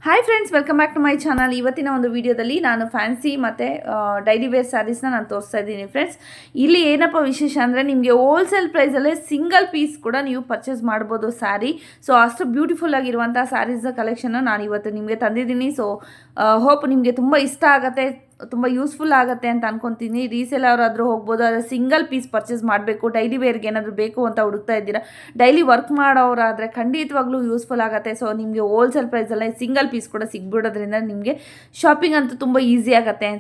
Hi friends, welcome back to my channel. ಇವತ್ತಿನ ಒಂದು ವಿಡಿಯೋದಲ್ಲಿ ನಾನು ಫ್ಯಾನ್ಸಿ ಮತ್ತು ಡೈಲಿ ವೇರ್ ಸ್ಯಾರೀಸ್ನ ನಾನು ತೋರಿಸ್ತಾ ಇದ್ದೀನಿ ಫ್ರೆಂಡ್ಸ್. ಇಲ್ಲಿ ಏನಪ್ಪ ವಿಶೇಷ ಅಂದರೆ ನಿಮಗೆ ಹೋಲ್ಸೇಲ್ ಪ್ರೈಸಲ್ಲೇ ಸಿಂಗಲ್ ಪೀಸ್ ಕೂಡ ನೀವು ಪರ್ಚೇಸ್ ಮಾಡ್ಬೋದು ಸ್ಯಾರಿ. ಸೊ ಅಷ್ಟು ಬ್ಯೂಟಿಫುಲ್ ಆಗಿರುವಂಥ ಸ್ಯಾರೀಸ್ ಕಲೆಕ್ಷನ್ನ ನಾನು ಇವತ್ತು ನಿಮಗೆ ತಂದಿದ್ದೀನಿ. ಸೊ ಹೋಪ್ ನಿಮಗೆ ತುಂಬ ಇಷ್ಟ ಆಗುತ್ತೆ, ತುಂಬ ಯೂಸ್ಫುಲ್ ಆಗುತ್ತೆ ಅಂತ ಅನ್ಕೊತೀನಿ. ರೀಸೇಲ್ ಅವರಾದರೂ ಹೋಗ್ಬೋದು, ಆದರೆ ಸಿಂಗಲ್ ಪೀಸ್ ಪರ್ಚೇಸ್ ಮಾಡಬೇಕು, ಡೈಲಿ ವೇರ್ಗೆ ಏನಾದರೂ ಬೇಕು ಅಂತ ಹುಡುಕ್ತಾ ಇದ್ದೀರಾ, ಡೈಲಿ ವರ್ಕ್ ಮಾಡೋರಾದರೆ ಖಂಡಿತವಾಗ್ಲೂ ಯೂಸ್ಫುಲ್ ಆಗುತ್ತೆ. ಸೊ ನಿಮಗೆ ಹೋಲ್ಸೇಲ್ ಪ್ರೈಸಲ್ಲೇ ಸಿಂಗಲ್ ಪೀಸ್ ಕೂಡ ಸಿಗ್ಬಿಡೋದ್ರಿಂದ ನಿಮಗೆ ಶಾಪಿಂಗ್ ಅಂತೂ ತುಂಬ ಈಸಿ ಆಗುತ್ತೆ,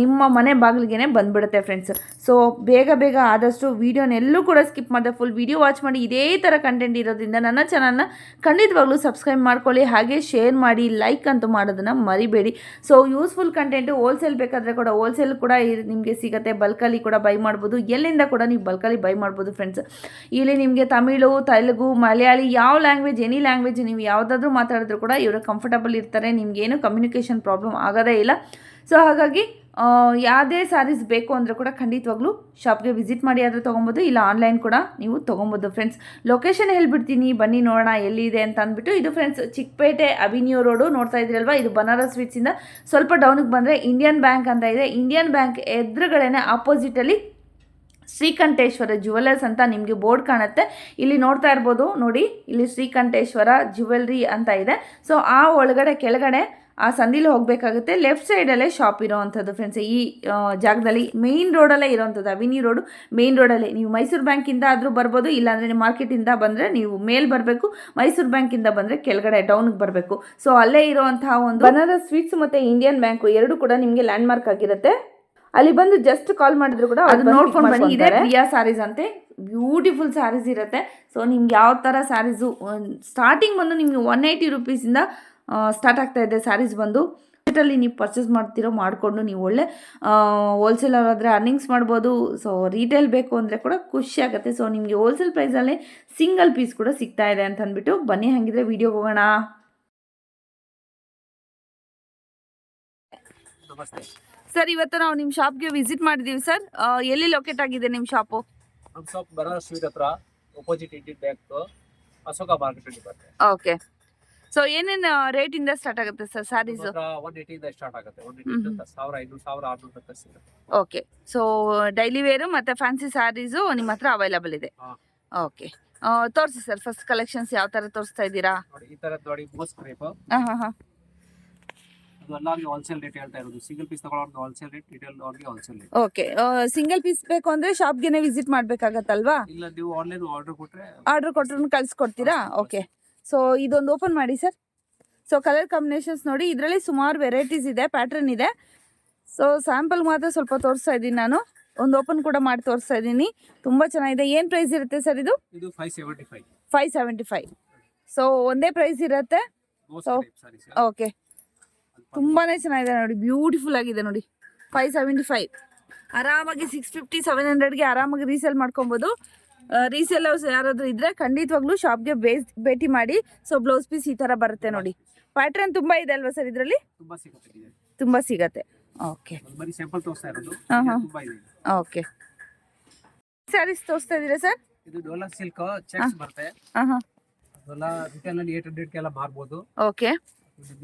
ನಿಮ್ಮ ಮನೆ ಬಾಗಿಲಿಗೆ ಬಂದುಬಿಡುತ್ತೆ ಫ್ರೆಂಡ್ಸ್. ಸೊ ಬೇಗ ಆದಷ್ಟು ವೀಡಿಯೋನೆಲ್ಲೂ ಕೂಡ ಸ್ಕಿಪ್ ಮಾಡಿದೆ ಫುಲ್ ವೀಡಿಯೋ ವಾಚ್ ಮಾಡಿ. ಇದೇ ಥರ ಕಂಟೆಂಟ್ ಇರೋದ್ರಿಂದ ನನ್ನ ಚಾನಲ್ನ ಖಂಡಿತವಾಗ್ಲೂ ಸಬ್ಸ್ಕ್ರೈಬ್ ಮಾಡ್ಕೊಳ್ಳಿ, ಹಾಗೆ ಶೇರ್ ಮಾಡಿ, ಲೈಕ್ ಅಂತೂ ಮಾಡೋದನ್ನು ಮರಿಬೇಡಿ. ಸೊ ಯೂಸ್ಫುಲ್ ಕಂಟೆಂಟು ಹೋಲ್ಸೇಲ್ ಬೇಕಾದರೆ ಕೂಡ ಹೋಲ್ಸೇಲ್ ಕೂಡ ನಿಮಗೆ ಸಿಗುತ್ತೆ, ಬಲ್ಕಲ್ಲಿ ಕೂಡ ಬೈ ಮಾಡ್ಬೋದು, ಎಲ್ಲಿಂದ ಕೂಡ ನೀವು ಬಲ್ಕಲ್ಲಿ ಬೈ ಮಾಡ್ಬೋದು ಫ್ರೆಂಡ್ಸ್. ಇಲ್ಲಿ ನಿಮಗೆ ತಮಿಳು, ತೆಲುಗು, ಮಲಯಾಳಿ, ಯಾವ ಲ್ಯಾಂಗ್ವೇಜ್, ಎನಿ ಲ್ಯಾಂಗ್ವೇಜ್ ನೀವು ಯಾವುದಾದ್ರೂ ಮಾತಾಡಿದ್ರು ಕೂಡ ಇವರು ಕಂಫರ್ಟಬಲ್ ಇರ್ತಾರೆ, ನಿಮಗೇನು ಕಮ್ಯುನಿಕೇಷನ್ ಪ್ರಾಬ್ಲಮ್ ಆಗೋದೇ ಇಲ್ಲ. ಸೊ ಹಾಗಾಗಿ ಯಾವುದೇ ಸ್ಯಾರೀಸ್ ಬೇಕು ಅಂದರೆ ಕೂಡ ಖಂಡಿತವಾಗ್ಲೂ ಶಾಪ್ಗೆ ವಿಸಿಟ್ ಮಾಡಿ ಆದರೂ ತೊಗೊಬೋದು, ಇಲ್ಲ ಆನ್ಲೈನ್ ಕೂಡ ನೀವು ತೊಗೊಬೋದು ಫ್ರೆಂಡ್ಸ್. ಲೊಕೇಶನ್ ಹೇಳ್ಬಿಡ್ತೀನಿ, ಬನ್ನಿ ನೋಡೋಣ ಎಲ್ಲಿದೆ ಅಂತ ಅಂದ್ಬಿಟ್ಟು. ಇದು ಫ್ರೆಂಡ್ಸ್ ಚಿಕ್ಕಪೇಟೆ ಅವಿನ್ಯೂ ರೋಡು ನೋಡ್ತಾ ಇದ್ದೀರಲ್ವ, ಇದು ಬನಾರಸ್ ಸ್ವೀಟ್ಸಿಂದ ಸ್ವಲ್ಪ ಡೌನಿಗೆ ಬಂದರೆ ಇಂಡಿಯನ್ ಬ್ಯಾಂಕ್ ಅಂತ ಇದೆ. ಇಂಡಿಯನ್ ಬ್ಯಾಂಕ್ ಎದುರುಗಡೆನೆ ಆಪೋಸಿಟಲ್ಲಿ ಶ್ರೀಕಂಠೇಶ್ವರ ಜ್ಯುವೆಲ್ಲರ್ಸ್ ಅಂತ ನಿಮಗೆ ಬೋರ್ಡ್ ಕಾಣುತ್ತೆ, ಇಲ್ಲಿ ನೋಡ್ತಾ ಇರ್ಬೋದು ನೋಡಿ, ಇಲ್ಲಿ ಶ್ರೀಕಂಠೇಶ್ವರ ಜ್ಯುವೆಲ್ರಿ ಅಂತ ಇದೆ. ಸೊ ಆ ಒಳಗಡೆ ಕೆಳಗಡೆ ಆ ಸಂದಿಲಿ ಹೋಗಬೇಕಾಗುತ್ತೆ, ಲೆಫ್ಟ್ ಸೈಡಲ್ಲೇ ಶಾಪ್ ಇರೋವಂಥದ್ದು ಫ್ರೆಂಡ್ಸ್. ಈ ಜಾಗದಲ್ಲಿ ಮೇಯ್ನ್ ರೋಡಲ್ಲೇ ಇರೋವಂಥದ್ದು, ಅವಿನಿ ರೋಡು ಮೇಯ್ನ್ ರೋಡಲ್ಲೇ. ನೀವು ಮೈಸೂರು ಬ್ಯಾಂಕಿಂದ ಆದರೂ ಬರ್ಬೋದು, ಇಲ್ಲಾಂದರೆ ಮಾರ್ಕೆಟಿಂದ ಬಂದರೆ ನೀವು ಮೇಲ್ ಬರಬೇಕು, ಮೈಸೂರು ಬ್ಯಾಂಕಿಂದ ಬಂದರೆ ಕೆಳಗಡೆ ಡೌನ್ಗೆ ಬರಬೇಕು. ಸೊ ಅಲ್ಲೇ ಇರೋವಂತಹ ಒಂದು ಬನಾರಸ್ ಸ್ವೀಟ್ಸ್ ಮತ್ತು ಇಂಡಿಯನ್ ಬ್ಯಾಂಕು ಎರಡು ಕೂಡ ನಿಮಗೆ ಲ್ಯಾಂಡ್ ಮಾರ್ಕ್ ಆಗಿರುತ್ತೆ. ಅಲ್ಲಿ ಬಂದು ಜಸ್ಟ್ ಕಾಲ್ ಮಾಡಿದ್ರು ಕೂಡ ಅದು ನೋಡ್ಕೊಂಡು ಬನ್ನಿ. ಇದೇ ಪ್ರಿಯಾ ಸ್ಯಾರೀಸ್ ಅಂತೆ, ಬ್ಯೂಟಿಫುಲ್ ಸ್ಯಾರೀಸ್ ಇರುತ್ತೆ. ಸೊ ನಿಮ್ಗೆ ಯಾವ ಥರ ಸ್ಯಾರೀಸು ಸ್ಟಾರ್ಟಿಂಗ್ ಬಂದು ನಿಮಗೆ 180 ರೂಪೀಸಿಂದ ಸ್ಟಾರ್ಟ್ ಆಗ್ತಾ ಇದೆ ಸ್ಯಾರೀಸ್ ಬಂದು. ಅಲ್ಲಿ ನೀವು ಪರ್ಚೇಸ್ ಮಾಡಿಕೊಂಡು ನೀವು ಒಳ್ಳೆ ಹೋಲ್ಸೇಲರ್ ಆದರೆ ಅರ್ನಿಂಗ್ಸ್ ಮಾಡ್ಬೋದು. ಸೊ ರೀಟೇಲ್ ಬೇಕು ಅಂದರೆ ಕೂಡ ಖುಷಿ ಆಗುತ್ತೆ. ಸೊ ನಿಮಗೆ ಹೋಲ್ಸೇಲ್ ಪ್ರೈಸಲ್ಲೇ ಸಿಂಗಲ್ ಪೀಸ್ ಕೂಡ ಸಿಗ್ತಾ ಇದೆ ಅಂತ ಅಂದ್ಬಿಟ್ಟು ಬನ್ನಿ, ಹಾಗಿದ್ರೆ ವಿಡಿಯೋಗೆ ಹೋಗೋಣ. ಸರ್, ಇವತ್ತು ನಾವು ನಿಮ್ಮ ಶಾಪ್ಗೆ ವಿಸಿಟ್ ಮಾಡಿದ್ದೀವಿ ಸರ್. ಎಲ್ಲಿ ಲೊಕೇಟ್ ಆಗಿದೆ ನಿಮ್ಮ ಶಾಪು? ನಮ್ಮ ಶಾಪ್ ಬನಾರಸ್ ಸ್ವೀಟ್ ಹತ್ರ opposite Indian bank Ashoka market ಅಲ್ಲಿ ಬರುತ್ತೆ. ಓಕೆ. ಸೊ ಏನೇನು ರೇಟಿಂದ ಸ್ಟಾರ್ಟ್ ಆಗುತ್ತೆ ಸರ್ ಸ್ಯಾರೀಸ್? 180 ಇಂದ ಸ್ಟಾರ್ಟ್ ಆಗುತ್ತೆ, 180 1500 1600 ತನಕ ಸಿಗುತ್ತೆ. ಓಕೆ. ಸೊ ಡೈಲಿ ವೇರು ಮತ್ತು ಫ್ಯಾನ್ಸಿ ಸ್ಯಾರೀಸು ನಿಮ್ಮ ಹತ್ರ ಅವೈಲಬಲ್ ಇದೆ. ಓಕೆ, ತೋರಿಸಿ ಸರ್, ಫಸ್ಟ್ ಕಲೆಕ್ಷನ್ಸ್ ಯಾವ ಥರ ತೋರಿಸ್ತಾ ಇದ್ದೀರಾ? ನೋಡಿ ಈ ಥರದ್ದು ನೋಡಿ, ಮೋಸ್ಟ್ ಕ್ರೇಪ್ ಹಾಂ. ಅದು ಎಲ್ಲರಿಗೆ ಹೋಲ್ಸೇಲ್ ರೇಟ್ ಹೇಳ್ತಾ ಇರೋದು. ಸಿಂಗಲ್ ಪೀಸ್ ತಗೊಳ್ಳೋದು ಹೋಲ್ಸೇಲ್ ರೇಟ್, ರಿಟೇಲ್ ಅವ್ರಿಗೆ wholesale rate. Okay. Single piece ಬೇಕು ಅಂದರೆ ಶಾಪ್ಗೆ ವಿಸಿಟ್ ಮಾಡಬೇಕಾಗತ್ತಲ್ವಾ? ಇಲ್ಲ, ನೀವು ಆನ್ಲೈನ್ ಆರ್ಡರ್ ಕೊಟ್ಟರು ಕಳಿಸ್ಕೊಡ್ತೀರಾ? ಓಕೆ. ಸೊ ಇದೊಂದು ಓಪನ್ ಮಾಡಿ ಸರ್. ಸೊ ಕಲರ್ ಕಾಂಬಿನೇಷನ್ಸ್ ನೋಡಿ, ಇದರಲ್ಲಿ ಸುಮಾರು ವೆರೈಟೀಸ್ ಇದೆ, ಪ್ಯಾಟ್ರನ್ ಇದೆ. ಸೊ ಸ್ಯಾಂಪಲ್ ಮಾತ್ರ ಸ್ವಲ್ಪ ತೋರಿಸ್ತಾ ಇದ್ದೀನಿ ನಾನು, ಒಂದು ಓಪನ್ ಕೂಡ ಮಾಡಿ ತೋರಿಸ್ತಾ ಇದ್ದೀನಿ. ತುಂಬ ಚೆನ್ನಾಗಿದೆ. ಏನು ಪ್ರೈಸ್ ಇರುತ್ತೆ ಸರ್ ಇದು? 575. ಸೊ ಒಂದೇ ಪ್ರೈಸ್ ಇರುತ್ತೆ. ಸೊ ಓಕೆ, ತುಂಬಾ ಚೆನ್ನಾಗಿದೆ ನೋಡಿ, ಬ್ಯೂಟಿಫುಲ್ ಆಗಿದೆ ನೋಡಿ. 575 ಆರಾಮಾಗಿ 650 700ಗೆ ಆರಾಮಾಗಿ ರೀಸೇಲ್ ಮಾಡ್ಕೊಬೋದು. ರೀಸೇಲರ್ಸ್ ಯಾರಾದರೂ ಇದ್ದರೆ ಖಂಡಿತವಾಗ್ಲೂ ಶಾಪ್ಗೆ ಭೇಟಿ ಮಾಡಿ. ಸೊ ಬ್ಲೌಸ್ ಪೀಸ್ ಈ ಥರ ಬರುತ್ತೆ ನೋಡಿ. ಪ್ಯಾಟ್ರನ್ ತುಂಬ ಇದೆ ಅಲ್ವಾ ಸರ್ ಇದರಲ್ಲಿ? ತುಂಬ ಸಿಗತ್ತೆ. ಓಕೆ. ಹಾಂ. ಓಕೆ. ಸ್ಯಾರೀಸ್ ತೋರಿಸ್ತಾ ಇದ್ದೀರಾ ಸರ್? ಇದು ಡೋಲಾ ಸಿಲ್ಕ್ ಚೆಕ್ಸ್ ಬರುತ್ತೆ. ಹಾಂ. ಡೋಲಾ ರಿಟೇಲ್ ಅಲ್ಲಿ 800 ಗೆಲ್ಲ ಮಾರಬಹುದು. Okay.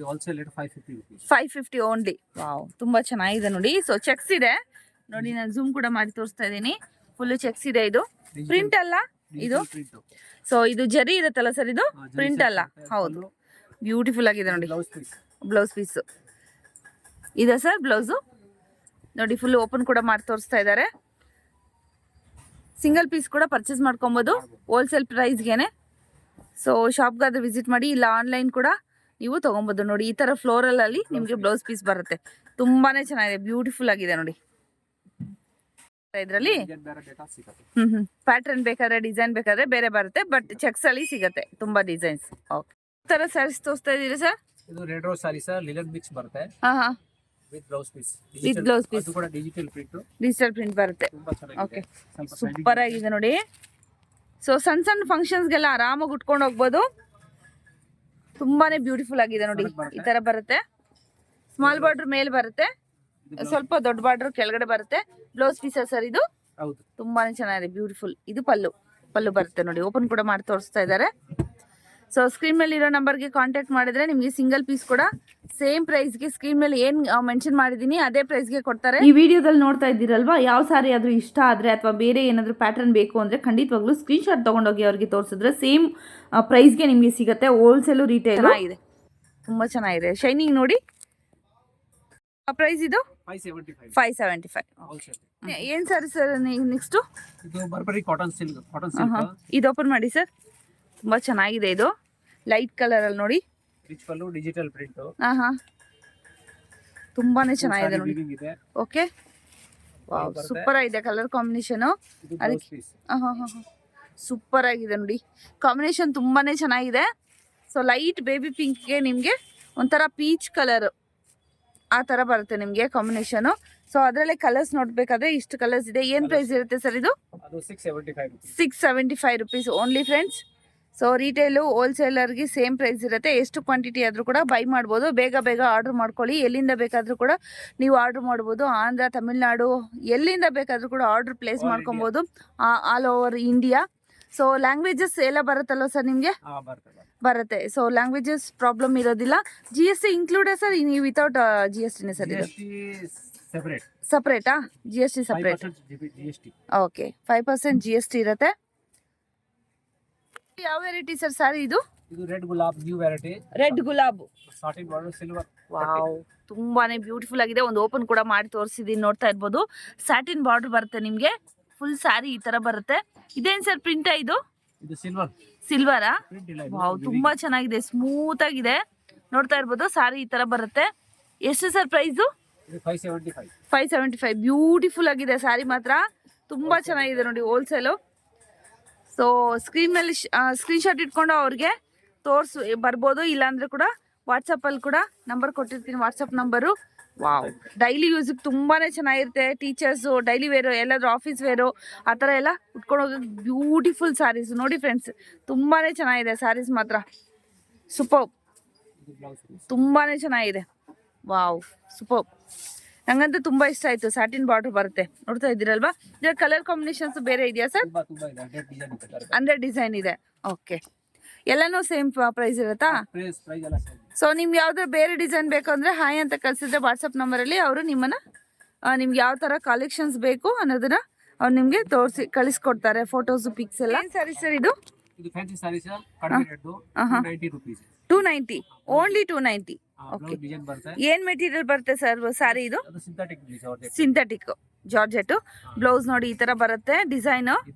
Wholesale rate 550 only. Wow, ತುಂಬ ಚೆನ್ನಾಗಿದೆ ನೋಡಿ. ಸೊ ಚೆಕ್ಸ್ ಇದೆ ನೋಡಿ, ನಾನು ಝೂಮ್ ಕೂಡ ಮಾಡಿ ತೋರಿಸ್ತಾ ಇದ್ದೀನಿ. ಫುಲ್ ಚೆಕ್ಸ್ ಇದೆ. ಇದು ಪ್ರಿಂಟ್ ಅಲ್ಲ ಇದು. ಸೊ ಇದು ಜರಿ ಇರುತ್ತಲ್ಲ ಸರ್, ಇದು ಪ್ರಿಂಟ್ ಅಲ್ಲ. ಹೌದು, ಬ್ಯೂಟಿಫುಲ್ ಆಗಿದೆ ನೋಡಿ. ಬ್ಲೌಸ್ ಪೀಸು ಇದೆ ಸರ್, ಬ್ಲೌಸು ನೋಡಿ, ಫುಲ್ ಓಪನ್ ಕೂಡ ಮಾಡಿ ತೋರಿಸ್ತಾ ಇದ್ದಾರೆ. ಸಿಂಗಲ್ ಪೀಸ್ ಕೂಡ ಪರ್ಚೇಸ್ ಮಾಡ್ಕೊಬೋದು ಹೋಲ್ಸೇಲ್ ಪ್ರೈಸ್ಗೆನೆ. ಸೊ ಶಾಪ್ಗಾದ್ರೆ ವಿಸಿಟ್ ಮಾಡಿ, ಇಲ್ಲ ಆನ್ಲೈನ್ ಕೂಡ ನೀವು ತೊಗೊಬೋದು. ನೋಡಿ ಈ ಥರ ಫ್ಲೋರಲಲ್ಲಿ ನಿಮಗೆ ಬ್ಲೌಸ್ ಪೀಸ್ ಬರುತ್ತೆ, ತುಂಬಾ ಚೆನ್ನಾಗಿದೆ, ಬ್ಯೂಟಿಫುಲ್ ಆಗಿದೆ ನೋಡಿ. ಇದರಲ್ಲಿ ಪ್ಯಾಟರ್ನ್ ಬೇಕಾದ್ರೆ, ಡಿಸೈನ್ ಬೇಕಾದ್ರೆ ಬೇರೆ ಬರುತ್ತೆ, ಬಟ್ ಚೆಕ್ಸ್ ಅಲ್ಲಿ ಸಿಗುತ್ತೆ ತುಂಬಾ ಡಿಸೈನ್ಸ್. ಓಕೆ. ಈ ಥರ ಸ್ಯಾರೀಸ್ ತೋರಿಸ್ತಾ ಇದ್ದೀರಾ ಸರ್? ಇದು red rose sari sir, linen mix ಬರುತ್ತೆ. ಹಾಂ. With blouse piece. ಅದು ಕೂಡ ಡಿಜಿಟಲ್ ಪ್ರಿಂಟ್ ಬರುತ್ತೆ. ಓಕೆ, ಸೂಪರ್ ಆಗಿದೆ ನೋಡಿ. ಸೊ ಸಣ್ಣ ಫಂಕ್ಷನ್ಸ್ಗೆಲ್ಲ ಆರಾಮಾಗಿ ಉಟ್ಕೊಂಡು ಹೋಗ್ಬೋದು, ತುಂಬಾನೇ ಬ್ಯೂಟಿಫುಲ್ ಆಗಿದೆ ನೋಡಿ. ಈ ತರ ಬರುತ್ತೆ, ಸ್ಮಾಲ್ ಬಾರ್ಡರ್ ಮೇಲೆ ಬರುತ್ತೆ, ಸ್ವಲ್ಪ ದೊಡ್ಡ ಬಾರ್ಡರ್ ಕೆಳಗಡೆ ಬರುತ್ತೆ. ಬ್ಲೌಸ್ ಪೀಸ್ ಸರ್ ಇದು? ಹೌದು. ತುಂಬಾನೇ ಚೆನ್ನಾಗಿದೆ, ಬ್ಯೂಟಿಫುಲ್. ಇದು ಪಲ್ಲು ಬರುತ್ತೆ ನೋಡಿ, ಓಪನ್ ಕೂಡ ಮಾಡಿ ತೋರಿಸ್ತಾ ಇದ್ದಾರೆ. ಸೊ ಸ್ಕ್ರೀನ್ ಮೇಲೆ ಇರೋ ನಂಬರ್ಗೆ ಕಾಂಟ್ಯಾಕ್ಟ್ ಮಾಡಿದ್ರೆ ನಿಮಗೆ ಸಿಂಗಲ್ ಪೀಸ್ ಕೂಡ ಸೇಮ್ ಪ್ರೈಸ್ಗೆ ಸ್ಕ್ರೀನ್ ಮೇಲೆ ಏನು ಮೆನ್ಷನ್ ಮಾಡಿದ್ದೀನಿ ಅದೇ ಪ್ರೈಸ್ಗೆ ಕೊಡ್ತಾರೆ. ಈ ವಿಡಿಯೋದಲ್ಲಿ ನೋಡ್ತಾ ಇದ್ದೀರಲ್ವಾ, ಯಾವ ಸಾರಿ ಆದರೂ ಇಷ್ಟ ಆದರೆ ಅಥವಾ ಬೇರೆ ಏನಾದರೂ ಪ್ಯಾಟರ್ನ್ ಬೇಕು ಅಂದರೆ ಖಂಡಿತವಾಗ್ಲೂ ಸ್ಕ್ರೀನ್ಶಾಟ್ ತೊಗೊಂಡೋಗಿ ಅವ್ರಿಗೆ ತೋರಿಸಿದ್ರೆ ಸೇಮ್ ಪ್ರೈಸ್ಗೆ ನಿಮಗೆ ಸಿಗುತ್ತೆ. ಹೋಲ್ಸೇಲು ರಿಟೇಲ್ ಚೆನ್ನಾಗಿದೆ, ತುಂಬ ಚೆನ್ನಾಗಿದೆ. ಶೈನಿಂಗ್ ನೋಡಿ. ಪ್ರೈಸ್ ಇದು 575. ಏನು ಸರ್ ನೆಕ್ಸ್ಟು ಇದು ಬರ್ಬರಿ ಕಾಟನ್ ಸಿಲ್ಕ್. ಇದು ಓಪನ್ ಮಾಡಿ ಸರ್. ತುಂಬ ಚೆನ್ನಾಗಿದೆ, ಇದು ಲೈಟ್ ಕಲರಲ್ಲಿ ನೋಡಿ. ರಿಚ್ ಪಲ್ಲು, ಡಿಜಿಟಲ್ ಪ್ರಿಂಟ್. ತುಂಬಾನೇ ಚೆನ್ನಾಗಿದೆ ನೋಡಿ. ಓಕೆ, ಸೂಪರ್ ಆಗಿದೆ ಕಲರ್ ಕಾಂಬಿನೇಷನು. ಅದಕ್ಕೆ ಸೂಪರ್ ಆಗಿದೆ ನೋಡಿ, ಕಾಂಬಿನೇಷನ್ ತುಂಬಾನೇ ಚೆನ್ನಾಗಿದೆ. ಸೊ ಲೈಟ್ ಬೇಬಿ ಪಿಂಕ್ಗೆ ನಿಮಗೆ ಒಂಥರ ಪೀಚ್ ಕಲರ್ ಆ ಥರ ಬರುತ್ತೆ ನಿಮಗೆ ಕಾಂಬಿನೇಷನು. ಸೊ ಅದರಲ್ಲೇ ಕಲರ್ಸ್ ನೋಡ್ಬೇಕಾದ್ರೆ ಇಷ್ಟು ಕಲರ್ಸ್ ಇದೆ. ಏನು ಪ್ರೈಸ್ ಇರುತ್ತೆ ಸರ್ ಇದು? 675 rupees only friends. So retail ಹೋಲ್ಸೇಲರ್ಗೆ ಸೇಮ್ ಪ್ರೈಸ್ ಇರುತ್ತೆ. ಎಷ್ಟು ಕ್ವಾಂಟಿಟಿ ಆದರೂ ಕೂಡ ಬೈ ಮಾಡ್ಬೋದು. ಬೇಗ ಬೇಗ ಆರ್ಡ್ರ್ ಮಾಡ್ಕೊಳ್ಳಿ. ಎಲ್ಲಿಂದ ಬೇಕಾದರೂ ಕೂಡ ನೀವು ಆರ್ಡ್ರ್ ಮಾಡ್ಬೋದು. ಆಂಧ್ರ, ತಮಿಳ್ನಾಡು, ಎಲ್ಲಿಂದ ಬೇಕಾದರೂ ಕೂಡ ಆರ್ಡ್ರ್ ಪ್ಲೇಸ್ ಮಾಡ್ಕೊಬೋದು, all over India. So languages ಎಲ್ಲ ಬರುತ್ತಲ್ಲ ಸರ್ ನಿಮಗೆ? ಬರುತ್ತೆ. ಸೊ ಲ್ಯಾಂಗ್ವೇಜಸ್ ಪ್ರಾಬ್ಲಮ್ ಇರೋದಿಲ್ಲ. GST include sir? ನೀವು ವಿತೌಟ್ GSTನೇ ಸರ್ ಇದು? ಸಪ್ರೇಟಾ? GST separate. ಓಕೆ, 5% GST ಇರುತ್ತೆ. ಯಾವ ವೆರೈಟಿ ಸರ್ ಸಾರಿ ಇದು? ರೆಡ್ ಗುಲಾಬ್, ನ್ಯೂ ವೆರೈಟಿ. ರೆಡ್ ಗುಲಾಬ್, ಸಾಟಿನ್ ಬಾರ್ಡರ್, ಸಿಲ್ವರ್. ವಾವ್, ತುಂಬಾನೇ ಬ್ಯೂಟಿಫುಲ್ ಆಗಿದೆ. ಒಂದು ಓಪನ್ ಕೂಡ ಮಾಡಿ ತೋರಿಸಿದೀನಿ, ನೋಡ್ತಾ ಇರ್ಬೋದು. ಸ್ಯಾಟಿನ್ ಬಾರ್ಡರ್ ಬರುತ್ತೆ ನಿಮಗೆ. ಫುಲ್ ಸ್ಯಾರಿ ಈ ತರ ಬರುತ್ತೆ. ಇದೇನ್ ಸರ್ ಪ್ರಿಂಟ್? ಇದು ಸಿಲ್ವರಾ? ವಾವ್, ತುಂಬಾ ಚೆನ್ನಾಗಿದೆ, ಸ್ಮೂತ್ ಆಗಿದೆ, ನೋಡ್ತಾ ಇರ್ಬೋದು. ಸಾರಿ ಈ ತರ ಬರುತ್ತೆ. ಎಷ್ಟು ಸರ್ ಪ್ರೈಸು? 575. ಬ್ಯೂಟಿಫುಲ್ ಆಗಿದೆ ಸಾರಿ ಮಾತ್ರ, ತುಂಬಾ ಚೆನ್ನಾಗಿದೆ ನೋಡಿ, ಹೋಲ್ಸೇಲು. ಸೊ ಸ್ಕ್ರೀನ್ ಮೇಲೆ ಸ್ಕ್ರೀನ್ಶಾಟ್ ಇಟ್ಕೊಂಡು ಅವ್ರಿಗೆ ಬರ್ಬೋದು. ಇಲ್ಲಾಂದ್ರೆ ಕೂಡ ವಾಟ್ಸಪ್ಪಲ್ಲಿ ಕೂಡ ನಂಬರ್ ಕೊಟ್ಟಿರ್ತೀನಿ, ವಾಟ್ಸಪ್ ನಂಬರು. ವಾವ್, ಡೈಲಿ ಯೂಸಿಗೆ ತುಂಬಾ ಚೆನ್ನಾಗಿರುತ್ತೆ. ಟೀಚರ್ಸು, ಡೈಲಿ ವೇರು, ಎಲ್ಲಾದರೂ ಆಫೀಸ್ ವೇರು ಆ ಥರ ಎಲ್ಲ ಉಟ್ಕೊಂಡು ಹೋಗೋಕೆ ಬ್ಯೂಟಿಫುಲ್ ಸ್ಯಾರೀಸ್ ನೋಡಿ ಫ್ರೆಂಡ್ಸ್. ತುಂಬಾ ಚೆನ್ನಾಗಿದೆ ಸ್ಯಾರೀಸ್ ಮಾತ್ರ, ಸೂಪರ್, ತುಂಬಾ ಚೆನ್ನಾಗಿದೆ. ವಾವ್, ಸೂಪರ್, ನಂಗಂತೂ ತುಂಬ ಇಷ್ಟ ಆಯಿತು. ಸ್ಯಾಟಿನ್ ಬಾರ್ಡರ್ ಬರುತ್ತೆ, ನೋಡ್ತಾ ಇದ್ದೀರಲ್ವಾ. ಇದರ ಕಲರ್ ಕಾಂಬಿನೇಷನ್ಸ್ ಬೇರೆ ಇದೆಯಾ ಸರ್? 100 ಡಿಸೈನ್ ಇದೆ. ಓಕೆ, ಎಲ್ಲನೂ ಸೇಮ್ ಪ್ರೈಸ್ ಇರುತ್ತಾ? ಸೊ ನಿಮ್ಗೆ ಯಾವ್ದಾದ್ರು ಬೇರೆ ಡಿಸೈನ್ ಬೇಕು ಅಂದರೆ ಹಾಯ್ ಅಂತ ಕಳಿಸಿದ್ರೆ ವಾಟ್ಸಪ್ ನಂಬರಲ್ಲಿ ಅವರು ನಿಮ್ಗೆ ಯಾವ ಥರ ಕಲೆಕ್ಷನ್ಸ್ ಬೇಕು ಅನ್ನೋದನ್ನ ಅವ್ರು ನಿಮಗೆ ತೋರಿಸಿ ಕಳಿಸ್ಕೊಡ್ತಾರೆ, ಫೋಟೋಸು, ಪಿಕ್ಸ್ ಎಲ್ಲ. ಏನು ಸ್ಯಾರಿ ಸರ್ ಇದು? 290, ಓನ್ಲಿ 290. ಏನ್ ಮೆಟೀರಿಯಲ್ ಬರುತ್ತೆ ಸರ್ ಸಾರಿ ಇದು? Synthetic georgette. ಬ್ಲೌಸ್ ನೋಡಿ ಈ ತರ ಬರುತ್ತೆ, ಡಿಸೈನ್ ಈ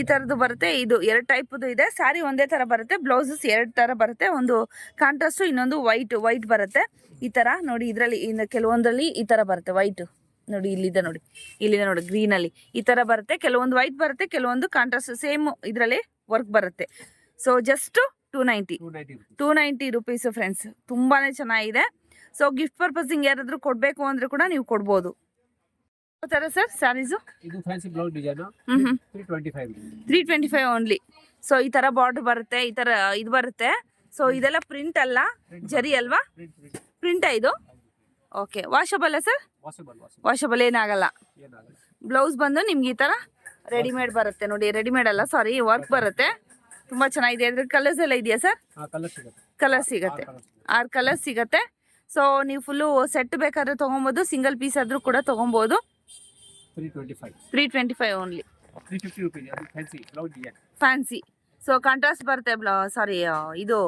ತರದ್ದು ಬರುತ್ತೆ. ಇದು 2 ಟೈಪ್ದು ಇದೆ. ಸ್ಯಾರಿ ಒಂದೇ ತರ ಬರುತ್ತೆ, ಬ್ಲೌಸಸ್ 2 ತರ ಬರುತ್ತೆ. ಒಂದು ಕಾಂಟ್ರಾಸ್ಟ್, ಇನ್ನೊಂದು ವೈಟ್ ಬರುತ್ತೆ. ಈ ತರ ನೋಡಿ, ಇದರಲ್ಲಿ ಕೆಲವೊಂದರಲ್ಲಿ ಈ ತರ ಬರುತ್ತೆ ವೈಟ್. ನೋಡಿ ಇಲ್ಲಿದೆ ನೋಡಿ ಗ್ರೀನ್ ಅಲ್ಲಿ ಈ ತರ ಬರುತ್ತೆ. ಕೆಲವೊಂದು ವೈಟ್ ಬರುತ್ತೆ, ಕೆಲವೊಂದು ಕಾಂಟ್ರಾಸ್ಟ್ ಸೇಮ್ ಇದರಲ್ಲಿ ವರ್ಕ್ ಬರುತ್ತೆ. ಸೊ ಜಸ್ಟ್ 290 ರುಪೀಸ್ ಫ್ರೆಂಡ್ಸ್, ತುಂಬಾನೇ ಚೆನ್ನಾಗಿದೆ. ಸೊ ಗಿಫ್ಟ್ ಪರ್ಪಸಿಂಗ್ ಯಾರಾದ್ರೂ ಕೊಡ್ಬೇಕು ಅಂದ್ರೆ ಕೂಡ ನೀವು ಕೊಡ್ಬೋದು. ಯಾವ ಸರ್ ಸ್ಯಾರೀಸು? 325 ಓನ್ಲಿ. ಸೊ ಈ ತರ ಬಾರ್ಡರ್ ಬರುತ್ತೆ, ಈ ತರ ಇದು ಬರುತ್ತೆ. ಸೊ ಇದೆಲ್ಲ ಪ್ರಿಂಟ್ ಅಲ್ಲ, ಜರಿ ಅಲ್ವಾ? ಪ್ರಿಂಟ್ ಇದು. Okay, washable sir? ವಾಷಬಲ್ ಏನಾಗಲ್ಲ. ಬ್ಲೌಸ್ ಬಂದು ನಿಮ್ಗೆ ಈ ತರ ರೆಡಿಮೇಡ್ ಬರುತ್ತೆ ನೋಡಿ, ರೆಡಿಮೇಡ್ ಅಲ್ಲ ಸಾರಿ, ವರ್ಕ್ ಬರುತ್ತೆ. ತುಂಬಾ ಚೆನ್ನಾಗಿದೆ. ಅದ್ರ ಕಲರ್ಸ್ ಎಲ್ಲ ಇದೆಯಾ ಸರ್? ಕಲರ್ ಸಿಗತ್ತೆ, 6 ಕಲರ್ಸ್ ಸಿಗತ್ತೆ. ಸೊ ನೀವು ಫುಲ್ಲು ಸೆಟ್ ಬೇಕಾದ್ರೆ ತೊಗೊಬೋದು, ಸಿಂಗಲ್ ಪೀಸ್ ಆದ್ರೂ ಕೂಡ ತೊಗೊಬೋದು. 325 ಓನ್ಲಿ. ಫ್ಯಾನ್ಸಿ. ಸೊ ಕಾಂಟ್ರಾಸ್ಟ್ ಬರುತ್ತೆ, ಸಾರಿ ಇದು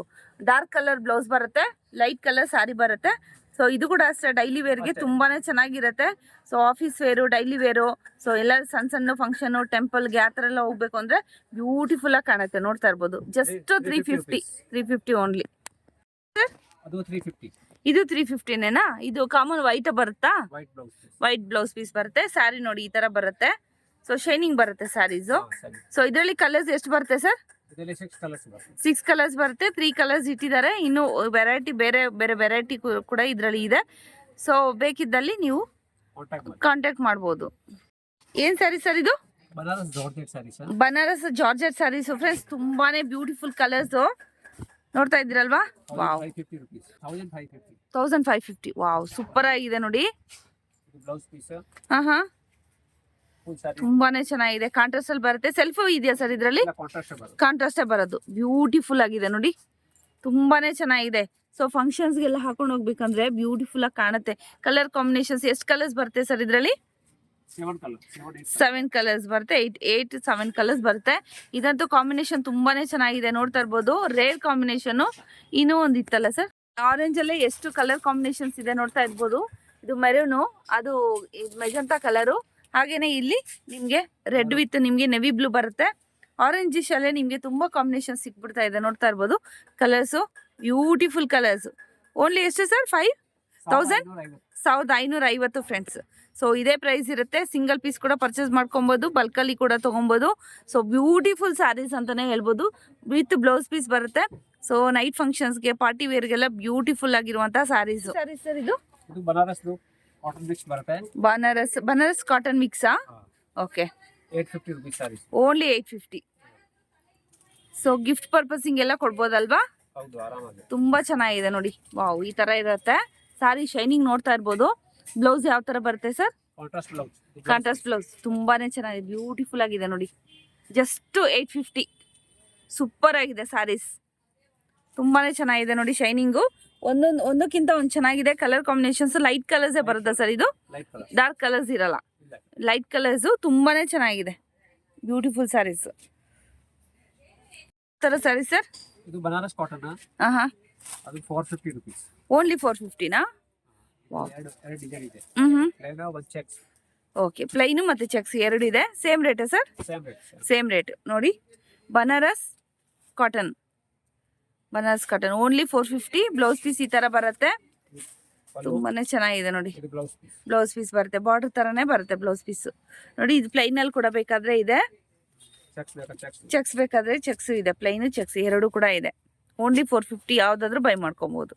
ಡಾರ್ಕ್ ಕಲರ್ ಬ್ಲೌಸ್ ಬರುತ್ತೆ, ಲೈಟ್ ಕಲರ್ ಸ್ಯಾರಿ ಬರುತ್ತೆ. ಸೊ ಇದು ಕೂಡ ಅಷ್ಟೇ ಡೈಲಿ ವೇರ್ಗೆ ತುಂಬಾನೇ ಚೆನ್ನಾಗಿರುತ್ತೆ. So office wear, daily wear, so ಎಲ್ಲ ಸಣ್ಣ ಫಂಕ್ಷನು, ಟೆಂಪಲ್ಗೆ ಆ ಥರ ಎಲ್ಲ ಹೋಗ್ಬೇಕು ಅಂದರೆ ಬ್ಯೂಟಿಫುಲ್ ಆಗಿ ಕಾಣುತ್ತೆ, ನೋಡ್ತಾ ಇರ್ಬೋದು. Just 350 only. ಇದು 350ನೇನಾ? ಇದು ಕಾಮನ್ ವೈಟ್ ಬರುತ್ತಾ? ವೈಟ್ ಬ್ಲೌಸ್ ಪೀಸ್ ಬರುತ್ತೆ. ಸ್ಯಾರಿ ನೋಡಿ ಈ ತರ ಬರುತ್ತೆ. ಸೊ ಶೈನಿಂಗ್ ಬರುತ್ತೆ ಸ್ಯಾರೀಸು. ಸೊ ಇದರಲ್ಲಿ ಕಲರ್ಸ್ ಎಷ್ಟು ಬರುತ್ತೆ ಸರ್? 6 ಕಲರ್ಸ್ ಬರುತ್ತೆ. 3 ಕಲರ್ಸ್ ಇಟ್ಟಿದ್ದಾರೆ. ಇನ್ನು ವೆರೈಟಿ ಬೇರೆ ವೆರೈಟಿ ಕೂಡ ಇದರಲ್ಲಿ ಇದೆ. ಸೊ ಬೇಕಿದ್ದಲ್ಲಿ ನೀವು ಕಾಂಟ್ಯಾಕ್ಟ್ ಮಾಡ್ಬೋದು. ಏನ್ ಸ್ಯಾರಿ ಸರ್ ಇದು? ಬನಾರಸ್ ಜಾರ್ಜೆಟ್ ಸ್ಯಾರೀಸ್ ಫ್ರೆಂಡ್ಸ್, ತುಂಬಾನೇ ಬ್ಯೂಟಿಫುಲ್ ಕಲರ್ಸ್ ನೋಡ್ತಾ ಇದ್ದೀರಲ್ವಾ? ವಾವ್, 1550. ವಾವ್, ಸೂಪರ್ ಆಗಿದೆ ನೋಡಿ. ಫುಲ್ ಸ್ಯಾರಿ ತುಂಬಾನೇ ಚೆನ್ನಾಗಿದೆ. ಕಾಂಟ್ರಾಸ್ಟ್ ಅಲ್ಲಿ ಬರುತ್ತೆ. ಸೆಲ್ಫ್ ಇದೆಯಾ ಸರ್ ಇದರಲ್ಲಿ? ಕಾಂಟ್ರಾಸ್ಟ್ ಬರುತ್ತೆ. ಕಾಂಟ್ರಾಸ್ಟೇ ಬರೋದು. ಬ್ಯೂಟಿಫುಲ್ ಆಗಿದೆ ನೋಡಿ, ತುಂಬಾನೇ ಚೆನ್ನಾಗಿದೆ. ಸೊ ಫಂಕ್ಷನ್ಸ್ಗೆಲ್ಲ ಹಾಕೊಂಡು ಹೋಗ್ಬೇಕಂದ್ರೆ ಬ್ಯೂಟಿಫುಲ್ ಆಗಿ ಕಾಣುತ್ತೆ. ಕಲರ್ ಕಾಂಬಿನೇಷನ್ಸ್ ಎಷ್ಟು ಕಲರ್ಸ್ ಬರುತ್ತೆ ಸರ್ ಇದರಲ್ಲಿ? 7 ಕಲರ್ 7 ಕಲರ್ಸ್ ಬರುತ್ತೆ. 7 ಕಲರ್ಸ್ ಬರುತ್ತೆ. ಇದಂತೂ ಕಾಂಬಿನೇಷನ್ ತುಂಬಾನೇ ಚೆನ್ನಾಗಿದೆ, ನೋಡ್ತಾ ಇರ್ಬೋದು. Rare combination. ಇನ್ನೂ ಒಂದು ಇತ್ತಲ್ಲ ಸರ್, ಆರೆಂಜ್ ಅಲ್ಲೇ ಎಷ್ಟು ಕಲರ್ ಕಾಂಬಿನೇಷನ್ಸ್ ಇದೆ ನೋಡ್ತಾ ಇರ್ಬೋದು. ಇದು ಮೆರೂನು, ಅದು ಮೆಜಂತಾ ಕಲರು, ಹಾಗೇನೆ ಇಲ್ಲಿ ನಿಮಗೆ ರೆಡ್ ವಿತ್ ನಿಮಗೆ ನೆವಿ ಬ್ಲೂ ಬರುತ್ತೆ. ಆರೆಂಜಿಶ್ ಅಲ್ಲೇ ನಿಮಗೆ ತುಂಬಾ ಕಾಂಬಿನೇಷನ್ ಸಿಕ್ಬಿಡ್ತಾ ಇದೆ, ನೋಡ್ತಾ ಇರ್ಬೋದು. Colours beautiful colours. ಓನ್ಲಿ ಎಷ್ಟು ಸರ್? 1550 ಫ್ರೆಂಡ್ಸ್. ಸೊ ಇದೇ ಪ್ರೈಸ್ ಇರುತ್ತೆ. ಸಿಂಗಲ್ ಪೀಸ್ ಕೂಡ ಪರ್ಚೇಸ್ ಮಾಡ್ಕೊಬೋದು, ಬಲ್ಕಲ್ಲಿ ಕೂಡ ತೊಗೊಬೋದು. ಸೊ ಬ್ಯೂಟಿಫುಲ್ ಸ್ಯಾರೀಸ್ ಅಂತಾನೆ ಹೇಳ್ಬೋದು. ವಿತ್ ಬ್ಲೌಸ್ ಪೀಸ್ ಬರುತ್ತೆ. ಸೊ ನೈಟ್ ಫಂಕ್ಷನ್ಸ್ಗೆ, ಪಾರ್ಟಿ ವೇರ್ಗೆಲ್ಲ ಬ್ಯೂಟಿಫುಲ್ ಆಗಿರುವಂತಹ ಸ್ಯಾರೀಸ್. ಸ್ಯಾರೀಸ್ ಸರ್ ಇದು ಬನಾರಸ್ ಕಾಟನ್ ಮಿಕ್ಸ್ ಬರುತ್ತೆ. ಬನಾರಸ್ ಕಾಟನ್ ಮಿಕ್ಸಾ? Okay. 850 rupees saris. Only 850. So gift ಪರ್ಪಸಿಂಗ್ ಎಲ್ಲ ಕೊಡ್ಬೋದಲ್ವಾ? ಹೌದು, ಆರಾಮಾಗಿ. ತುಂಬಾ ಚೆನ್ನಾಗಿದೆ ನೋಡಿ. ವಾವ್, ಈ ತರ ಇರುತ್ತೆ ಸಾರಿ. ಶೈನಿಂಗ್ ನೋಡ್ತಾ ಇರ್ಬೋದು. ಬ್ಲೌಸ್ ಯಾವ ತರ ಬರುತ್ತೆ sir? Contrast blouse. Contrast blouse. ತುಂಬಾನೇ ಚೆನ್ನಾಗಿದೆ, ಬ್ಯೂಟಿಫುಲ್ ಆಗಿದೆ ನೋಡಿ. ಜಸ್ಟ್ 850. ಸೂಪರ್ ಆಗಿದೆ ಸ್ಯಾರೀಸ್, ತುಂಬಾನೇ ಚೆನ್ನಾಗಿದೆ ನೋಡಿ. ಶೈನಿಂಗು ಒಂದಕ್ಕಿಂತ ಒಂದು ಚೆನ್ನಾಗಿದೆ. ಕಲರ್ ಕಾಂಬಿನೇಷನ್ಸ್ ಲೈಟ್ ಕಲರ್ಸೇ ಬರುತ್ತಾ ಸರ್ ಇದು? ಲೈಟ್ ಕಲರ್, ಡಾರ್ಕ್ ಕಲರ್ಸ್ ಇರಲ್ಲ, ಲೈಟ್ ಕಲರ್ಸು. ತುಂಬಾನೇ ಚೆನ್ನಾಗಿದೆ, ಬ್ಯೂಟಿಫುಲ್ ಸ್ಯಾರೀಸ್. ತರ ಸ್ಯಾರಿ ಸರ್? ಇದು ಬನಾರಸ್ ಕಾಟನ್. ಹಾ, ಅದು 450 rupees. ಓನ್ಲಿ 450ನಾ? ಎರಡು ಡಿಸೈನ್ ಇದೆ. ಪ್ಲೇನ್ ಒಂದು ಚೆಕ್ಸ್. ಓಕೆ, ಪ್ಲೈನು ಮತ್ತೆ ಚೆಕ್ಸ್ ಎರಡು ಇದೆ. ಸೇಮ್ ರೇಟಾ sir? Same rate. Same rate ನೋಡಿ. Banaras cotton only 450. Blouse piece ಈ ತರ ಬರುತ್ತೆ. ತುಂಬಾನೇ ಚೆನ್ನಾಗಿದೆ ನೋಡಿ. ಇದು ಬ್ಲೌಸ್ ಪೀಸ್. ಬ್ಲೌಸ್ ಪೀಸ್ ಬರುತ್ತೆ, ಬಾರ್ಡರ್ ತರನೇ ಬರುತ್ತೆ ಬ್ಲೌಸ್ ಪೀಸ್ ನೋಡಿ. ಇದು ಪ್ಲೈನ್ ಅಲ್ಲಿ ಕೂಡ ಬೇಕಾದ್ರೆ ಇದೆ, ಚೆಕ್ಸ್ ಬೇಕಾ ಚೆಕ್ಸ್, ಚೆಕ್ಸ್ ಬೇಕಾದ್ರೆ ಚೆಕ್ಸ್ ಇದೆ, ಪ್ಲೈನ್ ಚೆಕ್ಸ್ ಎರಡು ಕೂಡ ಇದೆ. ಓನ್ಲಿ 450. ಯಾವ್ದಾದ್ರು ಬೈ ಮಾಡ್ಕೊಬಹುದು.